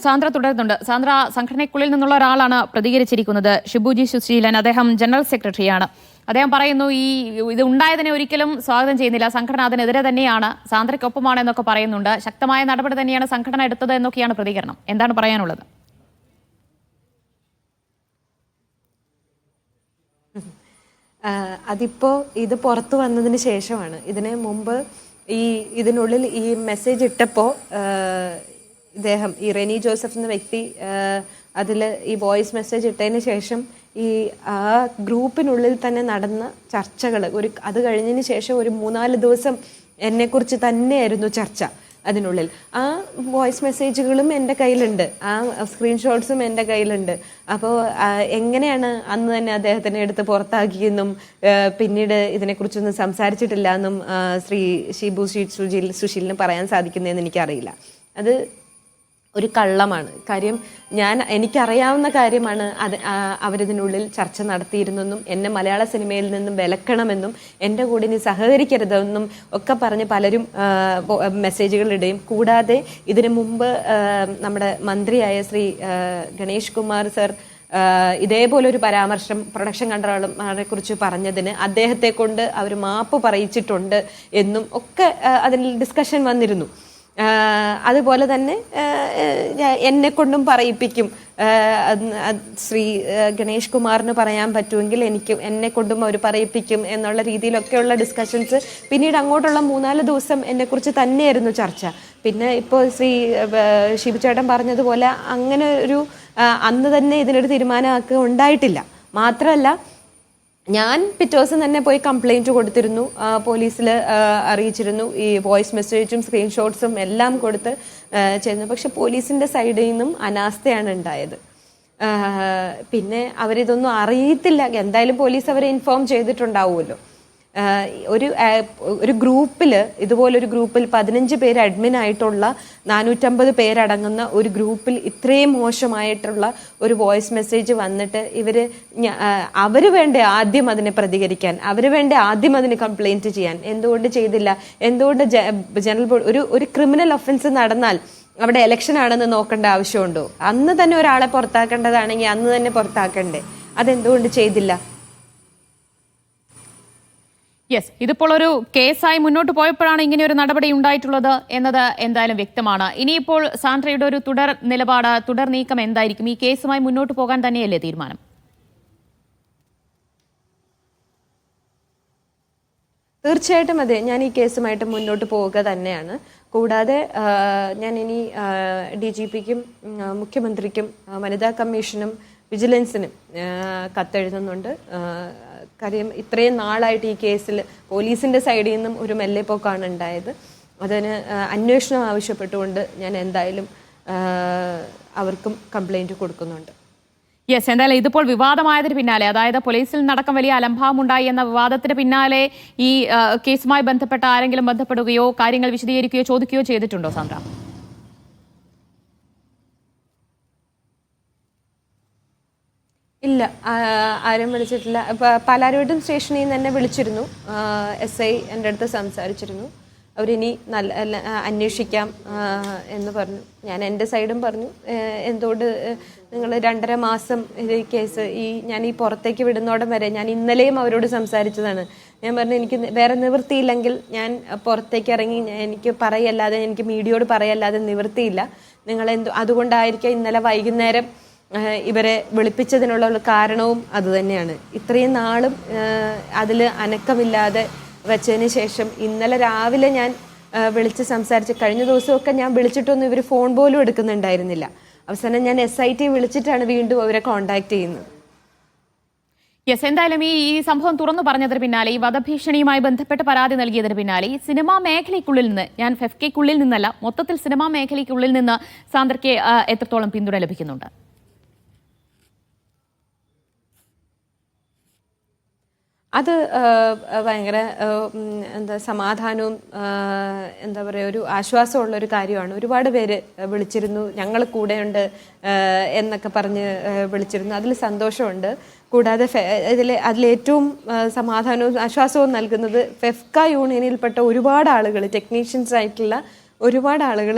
സാന്ദ്ര തുടരുന്നുണ്ട്. സാന്ദ്ര, സംഘടനയ്ക്കുള്ളിൽ നിന്നുള്ള ഒരാളാണ് പ്രതികരിച്ചിരിക്കുന്നത്. ഷിബുജി സുശീലൻ, അദ്ദേഹം ജനറൽ സെക്രട്ടറിയാണ്. അദ്ദേഹം പറയുന്നു ഇത് ഉണ്ടായതിനെ ഒരിക്കലും സ്വാഗതം ചെയ്യുന്നില്ല, സംഘടന അതിനെതിരെ തന്നെയാണ്, സാന്ദ്രയ്ക്കൊപ്പമാണ് എന്നൊക്കെ പറയുന്നുണ്ട്. ശക്തമായ നടപടി തന്നെയാണ് സംഘടന എടുത്തത് എന്നൊക്കെയാണ് പ്രതികരണം. എന്താണ് പറയാനുള്ളത്? അതിപ്പോ ഇത് പുറത്തു വന്നതിന് ശേഷമാണ്. ഇതിന് മുമ്പ് ഇതിനുള്ളിൽ ഈ മെസ്സേജ് ഇട്ടപ്പോ ഇദ്ദേഹം ഈ റെനി ജോസഫ് എന്ന വ്യക്തി അതിൽ ഈ വോയിസ് മെസ്സേജ് ഇട്ടതിന് ശേഷം ആ ഗ്രൂപ്പിനുള്ളിൽ തന്നെ നടന്ന ചർച്ചകൾ അത് കഴിഞ്ഞതിന് ശേഷം ഒരു 3-4 ദിവസം എന്നെക്കുറിച്ച് തന്നെയായിരുന്നു ചർച്ച അതിനുള്ളിൽ. ആ വോയിസ് മെസ്സേജുകളും എൻ്റെ കയ്യിലുണ്ട്, ആ സ്ക്രീൻഷോട്ട്സും എൻ്റെ കയ്യിലുണ്ട്. അപ്പോൾ എങ്ങനെയാണ് അന്ന് തന്നെ അദ്ദേഹത്തിനെ എടുത്ത് പുറത്താക്കിയെന്നും പിന്നീട് ഇതിനെക്കുറിച്ചൊന്നും സംസാരിച്ചിട്ടില്ല എന്നും ശ്രീ ഷിബു സുശീലിന് പറയാൻ സാധിക്കുന്നതെന്ന് എനിക്കറിയില്ല. അത് ഒരു കള്ളമാണ്. കാര്യം എനിക്കറിയാവുന്ന കാര്യമാണ്. അവരിതിനുള്ളിൽ ചർച്ച നടത്തിയിരുന്നെന്നും എന്നെ മലയാള സിനിമയിൽ നിന്നും വിലക്കണമെന്നും എൻ്റെ കൂടെ ഇനി സഹകരിക്കരുതെന്നും ഒക്കെ പറഞ്ഞ് പലരും മെസ്സേജുകൾ ഇടുകയും, കൂടാതെ ഇതിനു മുമ്പ് നമ്മുടെ മന്ത്രിയായ ശ്രീ ഗണേഷ് കുമാർ സർ ഇതേപോലൊരു പരാമർശം പ്രൊഡക്ഷൻ കൺട്രോളറെ കുറിച്ച് പറഞ്ഞതിന് അദ്ദേഹത്തെ കൊണ്ട് അവർ മാപ്പ് പറയിച്ചിട്ടുണ്ട് എന്നും ഒക്കെ അതിൽ ഡിസ്കഷൻ വന്നിരുന്നു. അതുപോലെ തന്നെ എന്നെ കൊണ്ടും പറയിപ്പിക്കും, ശ്രീ ഗണേഷ് കുമാറിന് പറയാൻ പറ്റുമെങ്കിൽ എന്നെ കൊണ്ടും അവർ പറയിപ്പിക്കും എന്നുള്ള രീതിയിലൊക്കെയുള്ള ഡിസ്കഷൻസ് പിന്നീട് അങ്ങോട്ടുള്ള 3-4 ദിവസം എന്നെക്കുറിച്ച് തന്നെയായിരുന്നു ചർച്ച. പിന്നെ ഇപ്പോൾ ശ്രീ ശിവചേട്ടൻ പറഞ്ഞതുപോലെ അങ്ങനെ ഒരു അന്ന് തന്നെ ഇതിനൊരു തീരുമാനമാക്കുക ഉണ്ടായിട്ടില്ല. മാത്രമല്ല, ഞാൻ പിറ്റേ ദിവസം തന്നെ പോയി കംപ്ലൈൻറ്റ് കൊടുത്തിരുന്നു, പോലീസിൽ അറിയിച്ചിരുന്നു. ഈ വോയിസ് മെസ്സേജും സ്ക്രീൻഷോട്ട്സും എല്ലാം കൊടുത്ത് ചെയ്യുന്നു. പക്ഷെ പോലീസിൻ്റെ സൈഡിൽ നിന്നും അനാസ്ഥയാണ് ഉണ്ടായത്. പിന്നെ അവരിതൊന്നും അറിയത്തില്ല. എന്തായാലും പോലീസ് അവരെ ഇൻഫോം ചെയ്തിട്ടുണ്ടാവുമല്ലോ. ഒരു ഗ്രൂപ്പിൽ, ഇതുപോലൊരു ഗ്രൂപ്പിൽ 15 പേര് അഡ്മിൻ ആയിട്ടുള്ള 450 പേരടങ്ങുന്ന ഒരു ഗ്രൂപ്പിൽ ഇത്രയും മോശമായിട്ടുള്ള ഒരു വോയിസ് മെസ്സേജ് വന്നിട്ട് അവര് വേണ്ടേ ആദ്യം അതിനെ പ്രതികരിക്കാൻ, അവര് വേണ്ടേ ആദ്യം അതിന് കംപ്ലൈന്റ് ചെയ്യാൻ? എന്തുകൊണ്ട് ചെയ്തില്ല? എന്തുകൊണ്ട് ഒരു ക്രിമിനൽ ഒഫൻസ് നടന്നാൽ അവിടെ ഇലക്ഷൻ ആണെന്ന് നോക്കേണ്ട ആവശ്യമുണ്ടോ? അന്ന് തന്നെ ഒരാളെ പുറത്താക്കേണ്ടതാണെങ്കിൽ അന്ന് തന്നെ പുറത്താക്കണ്ടേ? അതെന്തുകൊണ്ട് ചെയ്തില്ല? യെസ്, ഇതിപ്പോൾ ഒരു കേസായി മുന്നോട്ട് പോയപ്പോഴാണ് ഇങ്ങനെ ഒരു നടപടി ഉണ്ടായിട്ടുള്ളത് എന്നത് എന്തായാലും വ്യക്തമാണ്. ഇനിയിപ്പോൾ സാന്ദ്രയുടെ ഒരു തുടർ നീക്കം എന്തായിരിക്കും? ഈ കേസുമായി മുന്നോട്ട് പോകാൻ തന്നെയല്ലേ തീരുമാനം? തീർച്ചയായിട്ടും അതെ, ഞാൻ ഈ കേസുമായിട്ട് മുന്നോട്ട് പോവുക തന്നെയാണ്. കൂടാതെ ഞാൻ ഇനി DGPക്കും മുഖ്യമന്ത്രിക്കും വനിതാ കമ്മീഷനും വിജിലൻസിനും കത്തെഴുതുന്നുണ്ട്. കാര്യം ഇത്രയും നാളായിട്ട് ഈ കേസിൽ പോലീസിന്റെ സൈഡിൽ നിന്നും ഒരു മെല്ലെപ്പോക്കാണ് ഉണ്ടായത്. അതിന് അന്വേഷണം ആവശ്യപ്പെട്ടുകൊണ്ട് ഞാൻ എന്തായാലും അവർക്കും കംപ്ലൈന്റ് കൊടുക്കുന്നുണ്ട്. യെസ്, എന്തായാലും ഇതിപ്പോൾ വിവാദമായതിന് പിന്നാലെ, അതായത് പോലീസിൽ നടക്കം വലിയ അലംഭാവം ഉണ്ടായി എന്ന വിവാദത്തിന് പിന്നാലെ ഈ കേസുമായി ബന്ധപ്പെട്ട ആരെങ്കിലും ബന്ധപ്പെടുകയോ കാര്യങ്ങൾ വിശദീകരിക്കുകയോ ചോദിക്കുകയോ ചെയ്തിട്ടുണ്ടോ സാന്ദ്ര? ഇല്ല, ആരും വിളിച്ചിട്ടില്ല. പാലാരിവട്ടം സ്റ്റേഷനിൽ നിന്ന് തന്നെ വിളിച്ചിരുന്നു. SI എൻ്റെ അടുത്ത് സംസാരിച്ചിരുന്നു. അവരിനി അന്വേഷിക്കാം എന്ന് പറഞ്ഞു. ഞാൻ എൻ്റെ സൈഡും പറഞ്ഞു, എന്തുകൊണ്ട് നിങ്ങൾ 2.5 മാസം ഈ കേസ് ഞാൻ ഈ പുറത്തേക്ക് വിടുന്നോടം വരെ ഞാൻ ഇന്നലെയും അവരോട് സംസാരിച്ചതാണ്. ഞാൻ പറഞ്ഞു, എനിക്ക് വേറെ നിവൃത്തിയില്ലെങ്കിൽ ഞാൻ പുറത്തേക്ക് ഇറങ്ങി എനിക്ക് പറയല്ലാതെ, എനിക്ക് മീഡിയയോട് പറയല്ലാതെ നിവൃത്തിയില്ല. അതുകൊണ്ടായിരിക്കാം ഇന്നലെ വൈകുന്നേരം ഇവരെ വിളിപ്പിച്ചതിനുള്ള കാരണവും അതുതന്നെയാണ്. ഇത്രയും നാളും അതിൽ അനക്കമില്ലാതെ വെച്ചതിന് ശേഷം ഇന്നലെ രാവിലെ ഞാൻ വിളിച്ച് സംസാരിച്ച്, കഴിഞ്ഞ ദിവസമൊക്കെ ഞാൻ വിളിച്ചിട്ടൊന്നും ഇവർ ഫോൺ പോലും എടുക്കുന്നുണ്ടായിരുന്നില്ല. അവസാനം ഞാൻ SIT വിളിച്ചിട്ടാണ് വീണ്ടും അവരെ കോൺടാക്ട് ചെയ്യുന്നത്. യെസ്, എന്തായാലും ഈ സംഭവം തുറന്നു പറഞ്ഞതിന് പിന്നാലെ, ഈ വധഭീഷണിയുമായി ബന്ധപ്പെട്ട് പരാതി നൽകിയതിന് പിന്നാലെ, ഈ സിനിമാ മേഖലയ്ക്കുള്ളിൽ നിന്ന്, ഞാൻ ഫെഫ്കയ്ക്കുള്ളിൽ നിന്നല്ല, മൊത്തത്തിൽ സിനിമാ മേഖലയ്ക്കുള്ളിൽ നിന്ന് സാന്ദ്രയ്ക്ക് എത്രത്തോളം പിന്തുണ ലഭിക്കുന്നുണ്ട്? അത് ഭയങ്കര സമാധാനവും എന്താ പറയുക, ഒരു ആശ്വാസമുള്ളൊരു കാര്യമാണ്. ഒരുപാട് പേര് വിളിച്ചിരുന്നു, ഞങ്ങൾ കൂടെയുണ്ട് എന്നൊക്കെ പറഞ്ഞ് വിളിച്ചിരുന്നു. അതിൽ സന്തോഷമുണ്ട്. കൂടാതെ അതിലേറ്റവും സമാധാനവും ആശ്വാസവും നൽകുന്നത് ഫെഫ്ക യൂണിയനിൽപ്പെട്ട ഒരുപാട് ആളുകൾ, ടെക്നീഷ്യൻസ് ആയിട്ടുള്ള ഒരുപാട് ആളുകൾ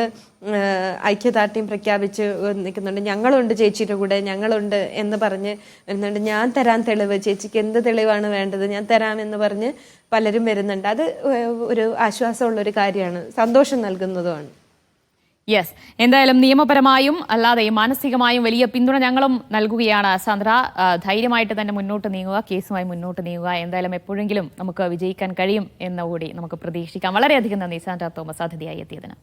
ഐക്യദാർഢ്യം പ്രഖ്യാപിച്ച് നിൽക്കുന്നുണ്ട്. ഞങ്ങളുണ്ട് ചേച്ചിയുടെ കൂടെ, ഞങ്ങളുണ്ട് എന്ന് പറഞ്ഞ് വരുന്നുണ്ട്. ഞാൻ തരാൻ തെളിവ്, ചേച്ചിക്ക് എന്ത് തെളിവാണ് വേണ്ടത്, ഞാൻ തരാമെന്ന് പറഞ്ഞ് പലരും വരുന്നുണ്ട്. അത് ഒരു ആശ്വാസമുള്ളൊരു കാര്യമാണ്, സന്തോഷം നൽകുന്നതുമാണ്. യെസ്, എന്തായാലും നിയമപരമായും അല്ലാതെയും മാനസികമായും വലിയ പിന്തുണ ഞങ്ങളും നൽകുകയാണ് സാന്ദ്ര. ധൈര്യമായിട്ട് തന്നെ മുന്നോട്ട് നീങ്ങുക, കേസുമായി മുന്നോട്ട് നീങ്ങുക. എന്തായാലും എപ്പോഴെങ്കിലും നമുക്ക് വിജയിക്കാൻ കഴിയും എന്നുകൂടി നമുക്ക് പ്രതീക്ഷിക്കാം. വളരെയധികം നന്ദി സാന്ദ്ര തോമസ് അതിഥിയായി എത്തിയതിന്.